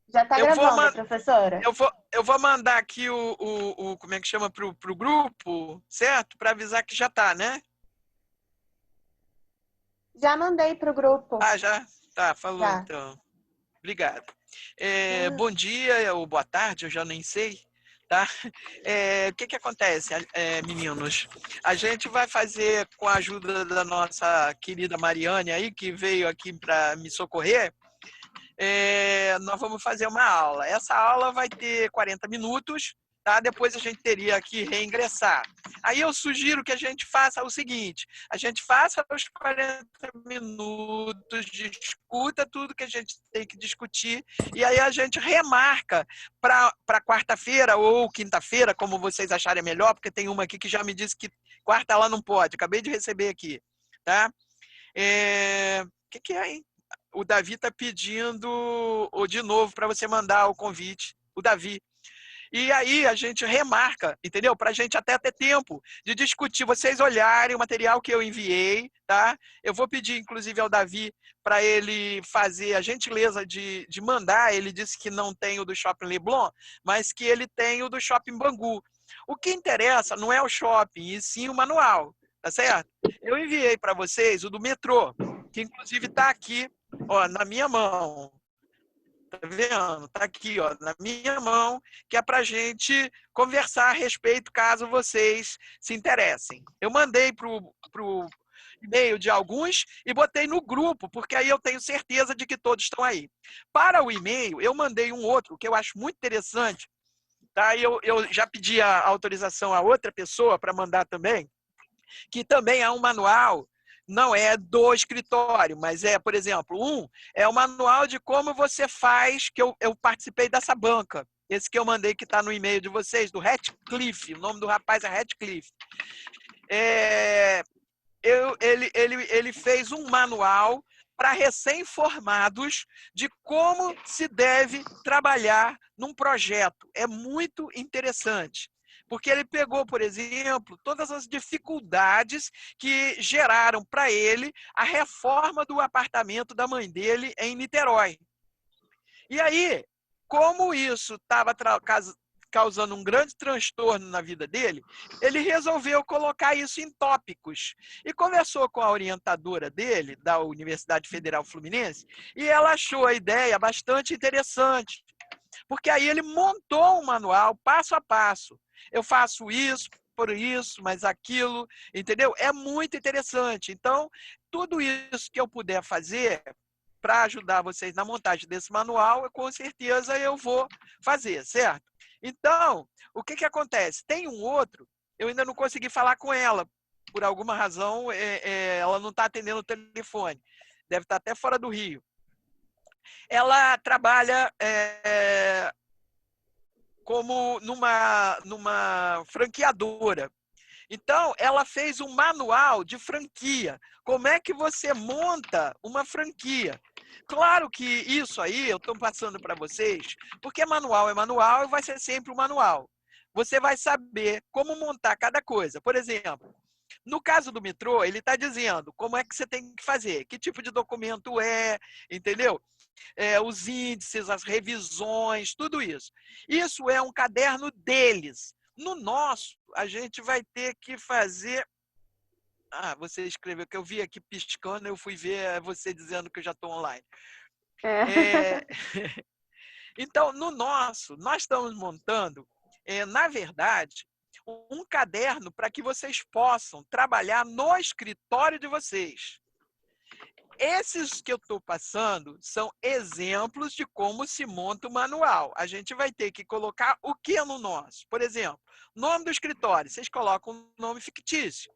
Já está Eu vou, gravando, man- professora. eu vou mandar aqui como é que chama, pro grupo, certo? Para avisar que já tá, né? Já mandei para o grupo. Ah, já? Tá, falou Já. então. Obrigado. Ah, Bom dia ou boa tarde, eu já nem sei, tá? O que que acontece, meninos? A gente vai fazer, com a ajuda da nossa querida Mariane aí, que veio aqui para me socorrer, nós vamos fazer uma aula. Essa aula vai ter 40 minutos, tá? Depois a gente teria que reingressar. Aí eu sugiro que a gente faça o seguinte: a gente faça os 40 minutos, discuta tudo que a gente tem que discutir, e aí a gente remarca para quarta-feira ou quinta-feira, como vocês acharem melhor, porque tem uma aqui que já me disse que quarta ela não pode. Acabei de receber aqui, tá? Que é, hein? O Davi está pedindo de novo para você mandar o convite. O Davi. E aí a gente remarca, entendeu? Para a gente até ter tempo de discutir, vocês olharem o material que eu enviei, tá? Eu vou pedir, inclusive, ao Davi para ele fazer a gentileza de mandar. Ele disse que não tem o do Shopping Leblon, mas que ele tem o do Shopping Bangu. O que interessa não é o shopping, e sim o manual, tá certo? Eu enviei para vocês o do metrô, que inclusive está aqui, ó, na minha mão. Tá vendo? Tá aqui, ó, na minha mão, que é pra gente conversar a respeito, caso vocês se interessem. Eu mandei pro e-mail de alguns e botei no grupo, porque aí eu tenho certeza de que todos estão aí. Para o e-mail, eu mandei um outro que eu acho muito interessante, tá? Eu já pedi a autorização a outra pessoa para mandar também, que também é um manual, não é do escritório, mas é, por exemplo, é o manual de como você faz, que eu participei dessa banca, esse que eu mandei que está no e-mail de vocês, do Ratcliffe, o nome do rapaz é Ratcliffe. É, ele fez um manual para recém-formados de como se deve trabalhar num projeto. É muito interessante. Porque ele pegou, por exemplo, todas as dificuldades que geraram para ele a reforma do apartamento da mãe dele em Niterói. E aí, como isso estava causando um grande transtorno na vida dele, ele resolveu colocar isso em tópicos. E conversou com a orientadora dele, da Universidade Federal Fluminense, e ela achou a ideia bastante interessante. Porque aí ele montou um manual passo a passo. Eu faço isso, por isso, mas aquilo, entendeu? É muito interessante. Então, tudo isso que eu puder fazer para ajudar vocês na montagem desse manual, com certeza eu vou fazer, certo? Então, o que acontece? Tem um outro, eu ainda não consegui falar com ela, por alguma razão, ela não está atendendo o telefone, deve estar até fora do Rio. Ela trabalha como numa franqueadora. Então, ela fez um manual de franquia. Como é que você monta uma franquia? Claro que isso aí eu estou passando para vocês, porque manual é manual e vai ser sempre um manual. Você vai saber como montar cada coisa. Por exemplo, no caso do metrô, ele está dizendo como é que você tem que fazer, que tipo de documento entendeu? Os índices, as revisões, tudo isso. Isso é um caderno deles. No nosso, a gente vai ter que fazer. Ah, você escreveu, que eu vi aqui piscando, eu fui ver você dizendo que eu já estou online. é. É... Então, no nosso, nós estamos montando, na verdade, um caderno para que vocês possam trabalhar no escritório de vocês. Esses que eu estou passando são exemplos de como se monta o manual. A gente vai ter que colocar o que no nosso. Por exemplo, nome do escritório. Vocês colocam um nome fictício.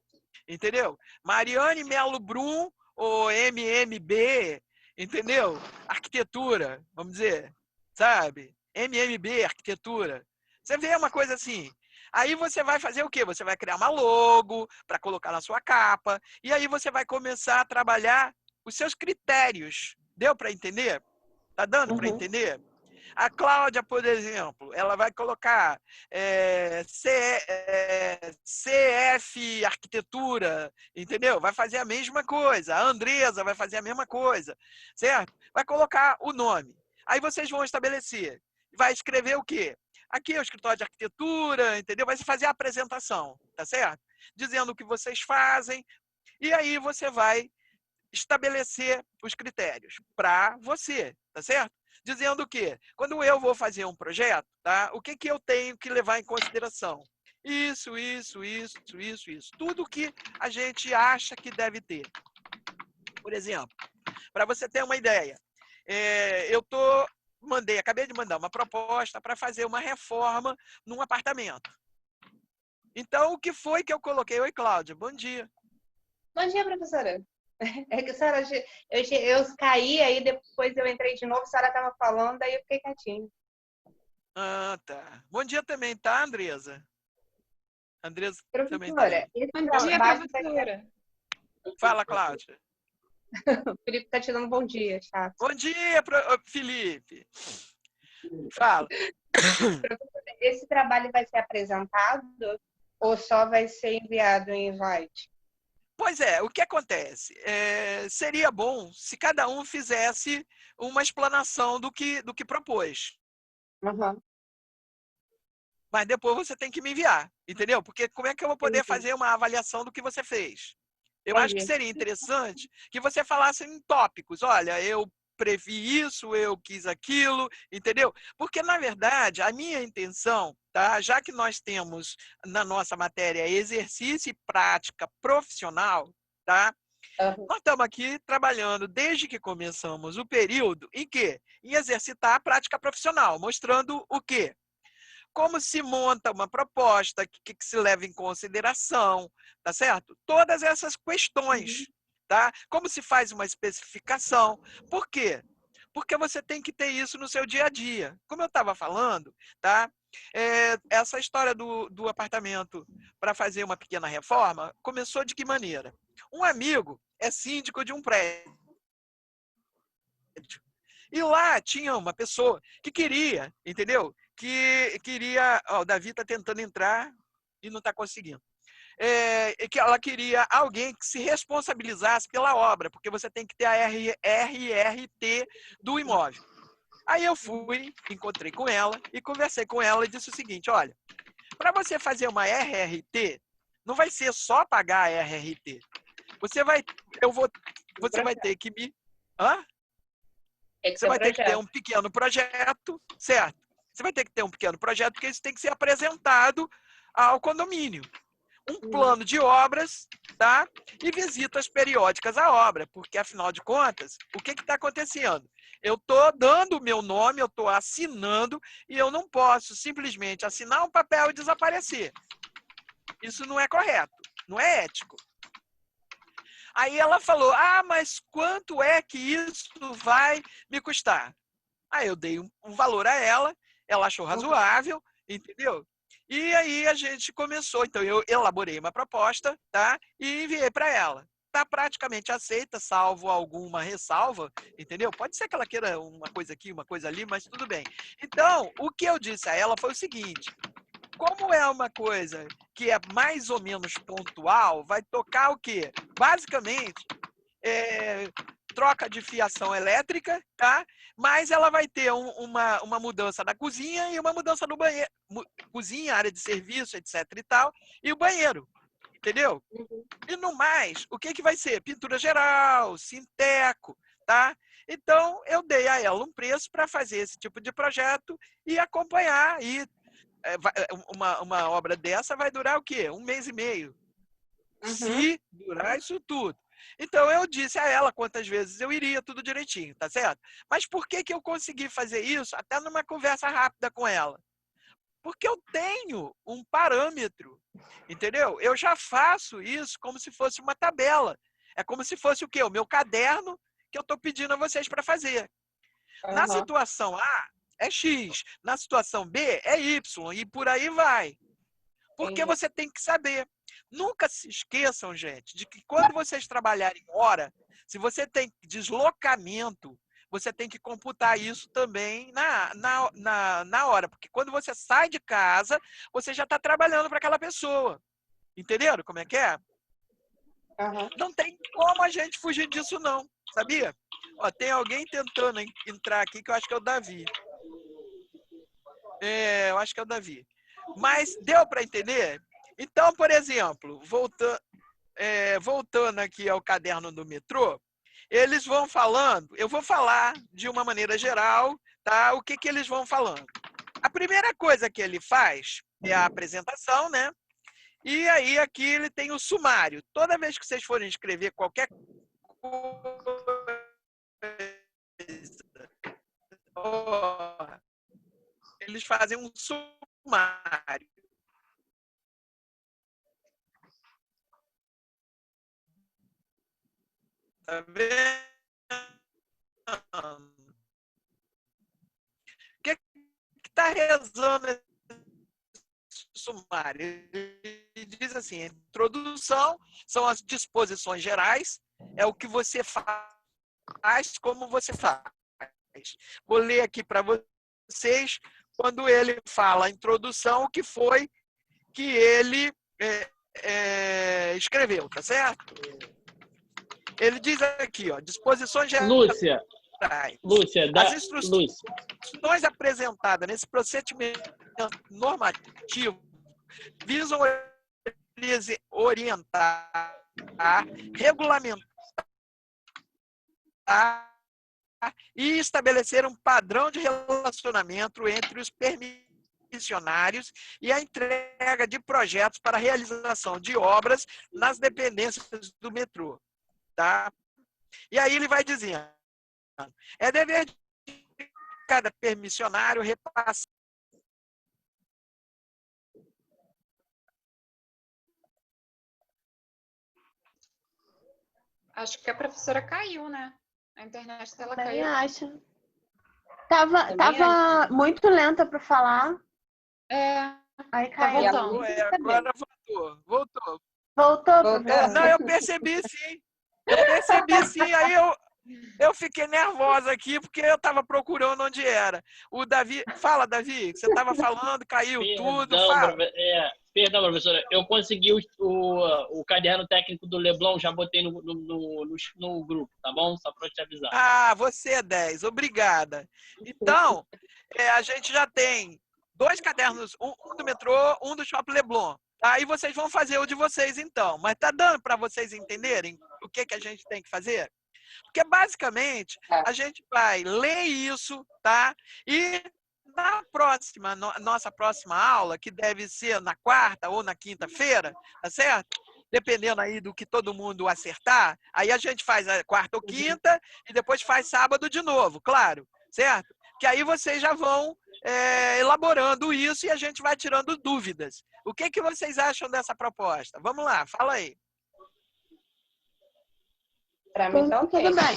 Entendeu? Mariane Melo Brum ou MMB. Entendeu? Arquitetura, vamos dizer. Sabe? MMB, arquitetura. Você vê uma coisa assim. Aí você vai fazer o quê? Você vai criar uma logo para colocar na sua capa. E aí você vai começar a trabalhar os seus critérios. Deu para entender? Tá dando para Uhum. entender? A Cláudia, por exemplo, ela vai colocar CF Arquitetura, entendeu? Vai fazer a mesma coisa. A Andresa vai fazer a mesma coisa, certo? Vai colocar o nome. Aí vocês vão estabelecer. Vai escrever o quê? Aqui é o escritório de arquitetura, entendeu? Vai fazer a apresentação, tá certo? Dizendo o que vocês fazem. E aí você vai estabelecer os critérios para você, tá certo? Dizendo o quê? Quando eu vou fazer um projeto, tá? O que eu tenho que levar em consideração? Isso. Tudo que a gente acha que deve ter. Por exemplo, para você ter uma ideia, acabei de mandar uma proposta para fazer uma reforma num apartamento. Então, o que foi que eu coloquei? Oi, Cláudia, bom dia. Bom dia, professora. É que a senhora, eu caí, aí depois eu entrei de novo, a senhora estava falando, aí eu fiquei quietinho. Ah, tá. Bom dia também, tá, Andresa? Andresa também tá Professora, aí. esse Bom dia, trabalho professora. Fala, Cláudia. o Felipe está te dando bom dia, chato. Bom dia, Felipe. Fala. Professora, esse trabalho vai ser apresentado ou só vai ser enviado em invite? Pois é, o que acontece? Seria bom se cada um fizesse uma explanação do que propôs. Uhum. Mas depois você tem que me enviar, entendeu? Porque como é que eu vou poder Entendi. fazer uma avaliação do que você fez? Eu acho que Entendi. seria interessante que você falasse em tópicos. Olha, eu previ isso, eu quis aquilo, entendeu? Porque, na verdade, a minha intenção, tá? Já que nós temos na nossa matéria exercício e prática profissional, tá? Uhum. Nós estamos aqui trabalhando desde que começamos o período em que? Em exercitar a prática profissional, mostrando o quê? Como se monta uma proposta, o que se leva em consideração, tá certo? Todas essas questões, tá? Como se faz uma especificação. Por quê? Porque você tem que ter isso no seu dia a dia. Como eu estava falando, tá? Essa história do apartamento para fazer uma pequena reforma começou de que maneira? Um amigo é síndico de um prédio. E lá tinha uma pessoa que queria, entendeu? Que queria. Ó, o Davi está tentando entrar e não está conseguindo. Que ela queria alguém que se responsabilizasse pela obra, porque você tem que ter a RRT do imóvel. Aí eu fui, encontrei com ela e conversei com ela e disse o seguinte: olha, para você fazer uma RRT, não vai ser só pagar a RRT. Você vai ter que me. Hã? Você vai ter que ter um pequeno projeto, certo? Você vai ter que ter um pequeno projeto, porque isso tem que ser apresentado ao condomínio. Um plano de obras, tá? E visitas periódicas à obra, porque, afinal de contas, o que está acontecendo? Eu estou dando o meu nome, eu estou assinando, e eu não posso simplesmente assinar um papel e desaparecer. Isso não é correto, não é ético. Aí ela falou, mas quanto é que isso vai me custar? Aí eu dei um valor a ela achou razoável, entendeu? E aí a gente começou, então eu elaborei uma proposta, tá? E enviei para ela. Está praticamente aceita, salvo alguma ressalva, entendeu? Pode ser que ela queira uma coisa aqui, uma coisa ali, mas tudo bem. Então, o que eu disse a ela foi o seguinte: como é uma coisa que é mais ou menos pontual, vai tocar o quê? Basicamente, troca de fiação elétrica, tá? Mas ela vai ter uma mudança na cozinha e uma mudança no banheiro. Cozinha, área de serviço, etc e tal, e o banheiro, entendeu? E no mais, o que vai ser? Pintura geral, sinteco, tá? Então, eu dei a ela um preço para fazer esse tipo de projeto e acompanhar. E uma obra dessa vai durar o quê? 1 mês e meio. Se durar isso tudo. Então, eu disse a ela quantas vezes eu iria, tudo direitinho, tá certo? Mas por que eu consegui fazer isso até numa conversa rápida com ela? Porque eu tenho um parâmetro, entendeu? Eu já faço isso como se fosse uma tabela. É como se fosse o quê? O meu caderno que eu estou pedindo a vocês para fazer. Na situação A, é X. Na situação B, é Y. E por aí vai. Porque você tem que saber. Nunca se esqueçam, gente, de que quando vocês trabalharem hora, se você tem deslocamento, você tem que computar isso também na hora. Porque quando você sai de casa, você já está trabalhando para aquela pessoa. Entenderam como é que é? Aham. Não tem como a gente fugir disso, não. Sabia? Ó, tem alguém tentando entrar aqui que eu acho que é o Davi. Eu acho que é o Davi. Mas deu para entender? Então, por exemplo, voltando aqui ao caderno do metrô, eles vão falando, eu vou falar de uma maneira geral, tá? O que eles vão falando. A primeira coisa que ele faz é a apresentação, né? E aí aqui ele tem o sumário. Toda vez que vocês forem escrever qualquer coisa, eles fazem um sumário. Tá vendo? O que está rezando esse sumário? Ele diz assim: a introdução são as disposições gerais, é o que você faz, como você faz. Vou ler aqui para vocês, quando ele fala a introdução, o que foi que ele escreveu, tá certo? Ele diz aqui, ó, disposições gerais. Lúcia, As instruções apresentadas nesse procedimento normativo visam orientar, regulamentar e estabelecer um padrão de relacionamento entre os permissionários e a entrega de projetos para a realização de obras nas dependências do metrô. Tá? E aí ele vai dizendo, é dever de cada permissionário repassar. Acho que a professora caiu, né? A internet dela Também caiu. acho. Tava muito lenta para falar. Aí caiu. Agora voltou. Voltou, professor? Não, eu percebi sim. Aí eu fiquei nervosa aqui porque eu estava procurando onde era. O Davi, fala, Davi, você estava falando, caiu tudo. Fala. Perdão, professora, eu consegui o caderno técnico do Leblon, já botei no grupo, tá bom? Só para te avisar. Ah, você é 10, obrigada. Então, a gente já tem 2 cadernos, um do metrô, um do Shopping Leblon. Aí vocês vão fazer o de vocês então. Mas tá dando para vocês entenderem o que a gente tem que fazer? Porque basicamente a gente vai ler isso, tá? E na nossa próxima aula, que deve ser na quarta ou na quinta-feira, tá certo? Dependendo aí do que todo mundo acertar, aí a gente faz a quarta ou quinta e depois faz sábado de novo, claro, certo? Que aí vocês já vão elaborando isso e a gente vai tirando dúvidas. O que vocês acham dessa proposta? Vamos lá, fala aí. Para mim tá ok. Tudo bem.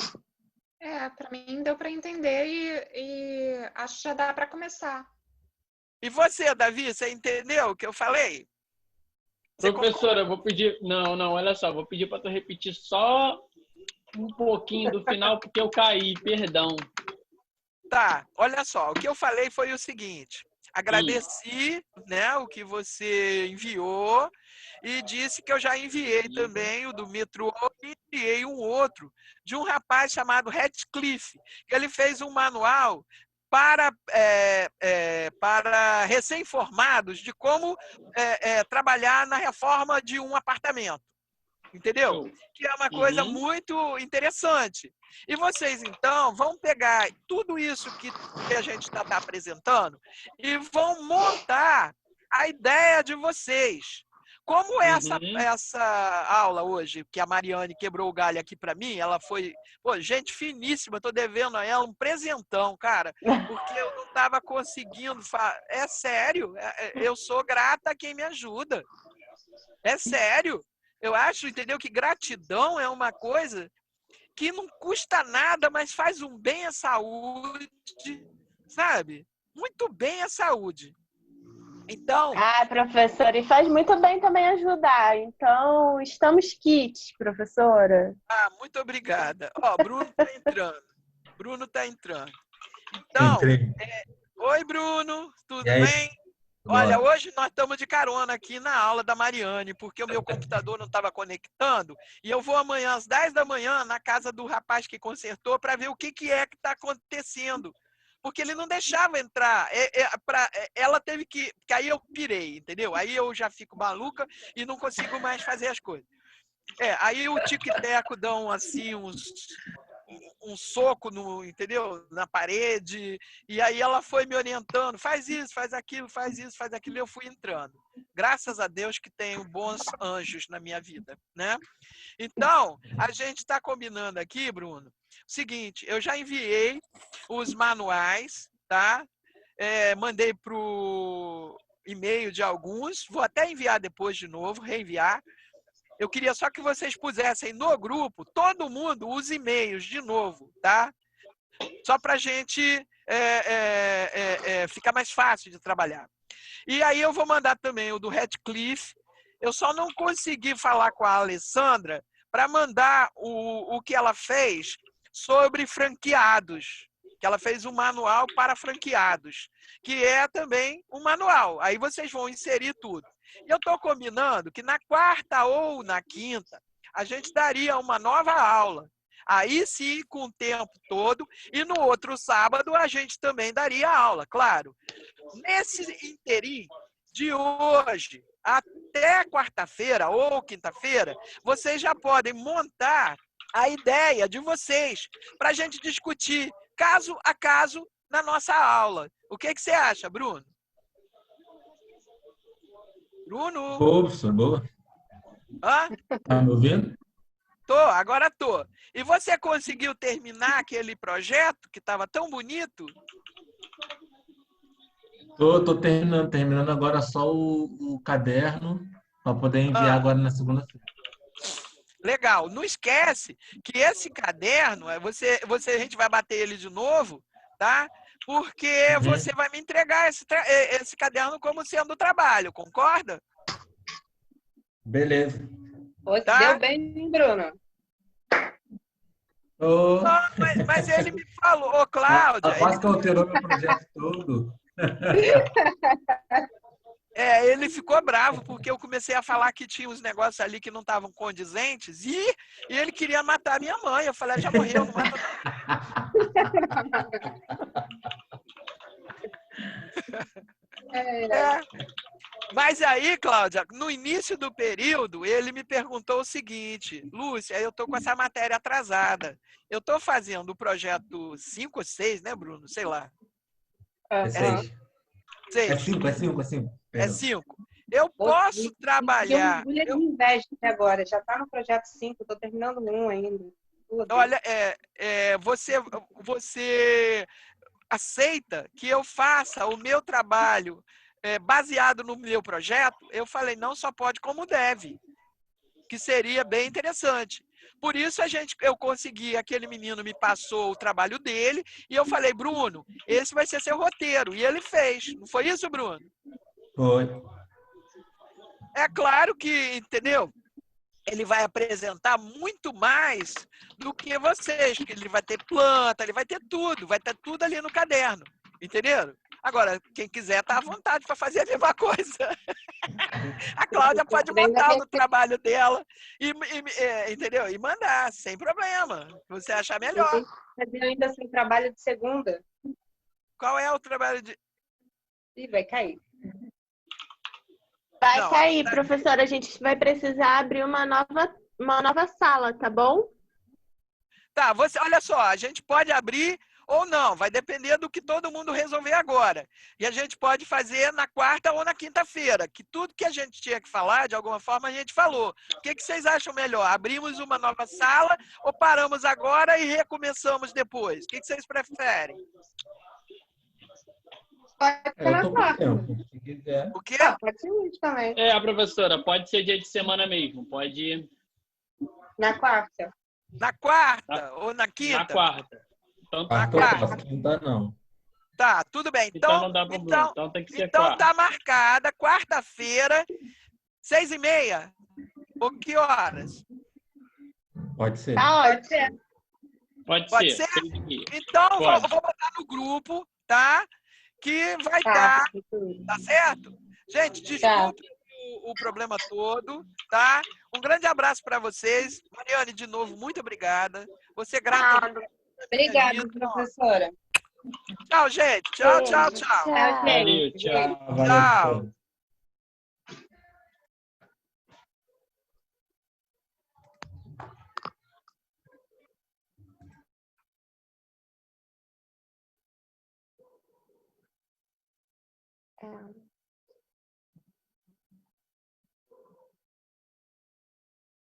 Para mim deu para entender e acho que já dá para começar. E você, Davi, você entendeu o que eu falei? Professora, eu vou pedir... Não, olha só, vou pedir para tu repetir só um pouquinho do final, porque eu caí, perdão. Tá, olha só, o que eu falei foi o seguinte, agradeci, né, o que você enviou e disse que eu já enviei também o do metrô e enviei um outro de um rapaz chamado Radcliffe, que ele fez um manual para recém-formados de como trabalhar na reforma de um apartamento. Entendeu? Que é uma coisa muito interessante. E vocês, então, vão pegar tudo isso que a gente está apresentando e vão montar a ideia de vocês. Como essa aula hoje, que a Mariane quebrou o galho aqui para mim, ela foi, gente finíssima, estou devendo a ela um presentão, cara, porque eu não estava conseguindo. É sério, eu sou grata a quem me ajuda. É sério. Eu acho, entendeu, que gratidão é uma coisa que não custa nada, mas faz um bem à saúde, sabe? Muito bem à saúde. Então... professora, e faz muito bem também ajudar. Então, estamos quites, professora. muito obrigada. Ó, Bruno tá entrando. Então, oi, Bruno, tudo bem? Olha, Bora. hoje nós estamos de carona aqui na aula da Mariane, porque o meu computador não estava conectando, e eu vou amanhã às 10 da manhã na casa do rapaz que consertou para ver o que é que está acontecendo. Porque ele não deixava entrar. Ela teve que aí eu pirei, entendeu? Aí eu já fico maluca e não consigo mais fazer as coisas. Aí o tico e teco dão assim um soco entendeu? Na parede, e aí ela foi me orientando, faz isso, faz aquilo, faz isso, faz aquilo, e eu fui entrando. Graças a Deus que tenho bons anjos na minha vida, né? Então, a gente está combinando aqui, Bruno, o seguinte, eu já enviei os manuais, tá? Mandei pro e-mail de alguns, vou até enviar depois de novo, reenviar. Eu queria só que vocês pusessem no grupo, todo mundo, os e-mails de novo, tá? Só para a gente ficar mais fácil de trabalhar. E aí eu vou mandar também o do Radcliffe. Eu só não consegui falar com a Alessandra para mandar o que ela fez sobre franqueados. Que ela fez um manual para franqueados, que é também um manual. Aí vocês vão inserir tudo. E eu estou combinando que na quarta ou na quinta, a gente daria uma nova aula. Aí sim, com o tempo todo, e no outro sábado a gente também daria aula, claro. Nesse interim de hoje até quarta-feira ou quinta-feira, vocês já podem montar a ideia de vocês para a gente discutir caso a caso na nossa aula. O que você acha, Bruno? Bruno? Boa, professor, boa. Hã? Tá me ouvindo? Agora tô. E você conseguiu terminar aquele projeto que estava tão bonito? Tô terminando agora só o caderno para poder enviar agora na segunda-feira. Legal. Não esquece que esse caderno, a gente vai bater ele de novo, tá? Porque você vai me entregar esse caderno como sendo trabalho, concorda? Beleza. Hoje Tá? deu bem, Bruno. Tô... Não, mas ele me falou, ô Cláudia. Quase que alterou meu projeto todo. Ele ficou bravo porque eu comecei a falar que tinha uns negócios ali que não estavam condizentes e ele queria matar minha mãe. Eu falei, já morreu, não mata não. Mas aí, Cláudia, no início do período, ele me perguntou o seguinte, Lúcia, eu estou com essa matéria atrasada. Eu estou fazendo o projeto 5 ou 6, né, Bruno? Sei lá. É 6. 6. É 5, é 5, é 5. É 5. Eu posso trabalhar. Eu de inveja até agora. Já está no projeto 5, estou terminando 1 ainda. Olha, você aceita que eu faça o meu trabalho baseado no meu projeto? Eu falei, não só pode como deve, que seria bem interessante. Por isso eu consegui, aquele menino me passou o trabalho dele e eu falei, Bruno, esse vai ser seu roteiro. E ele fez. Não foi isso, Bruno? Foi. É claro que, entendeu? Ele vai apresentar muito mais do que vocês, que ele vai ter planta, ele vai ter tudo ali no caderno, entenderam? Agora, quem quiser tá à vontade para fazer a mesma coisa. A Cláudia pode botar no trabalho dela entendeu? E mandar, sem problema. Você achar melhor. Mas eu ainda sem trabalho de segunda. Qual é o trabalho de... Ih, vai cair. Vai cair, professora. A gente vai precisar abrir uma nova sala, tá bom? Tá, olha só, a gente pode abrir ou não, vai depender do que todo mundo resolver agora. E a gente pode fazer na quarta ou na quinta-feira, que tudo que a gente tinha que falar, de alguma forma, a gente falou. O que vocês acham melhor? Abrimos uma nova sala ou paramos agora e recomeçamos depois? O que vocês preferem? Pode ser na quarta. Se quiser. O quê? Pode ser hoje também. Professora, pode ser dia de semana mesmo, pode ir Na quarta. Na quarta ou na quinta? na quarta. Então, Quinta não. Tá, tudo bem. Então não dá problema. Então tem que ser quarta. Tá marcada quarta-feira, 6h30. Ou que horas? Pode ser. Pode ser. Pode Pode ser? ser? Então, Pode. vou botar no grupo, tá? que vai Tá. dar, tá certo? Gente, desculpe o problema todo, tá? Um grande abraço para vocês. Mariane, de novo, muito obrigada. Você é grata. Obrigada, professora. Tchau, gente. Tchau, tchau, Beijo, tchau. Tchau, Valeu, gente. tchau. Valeu, Tchau. professor. É.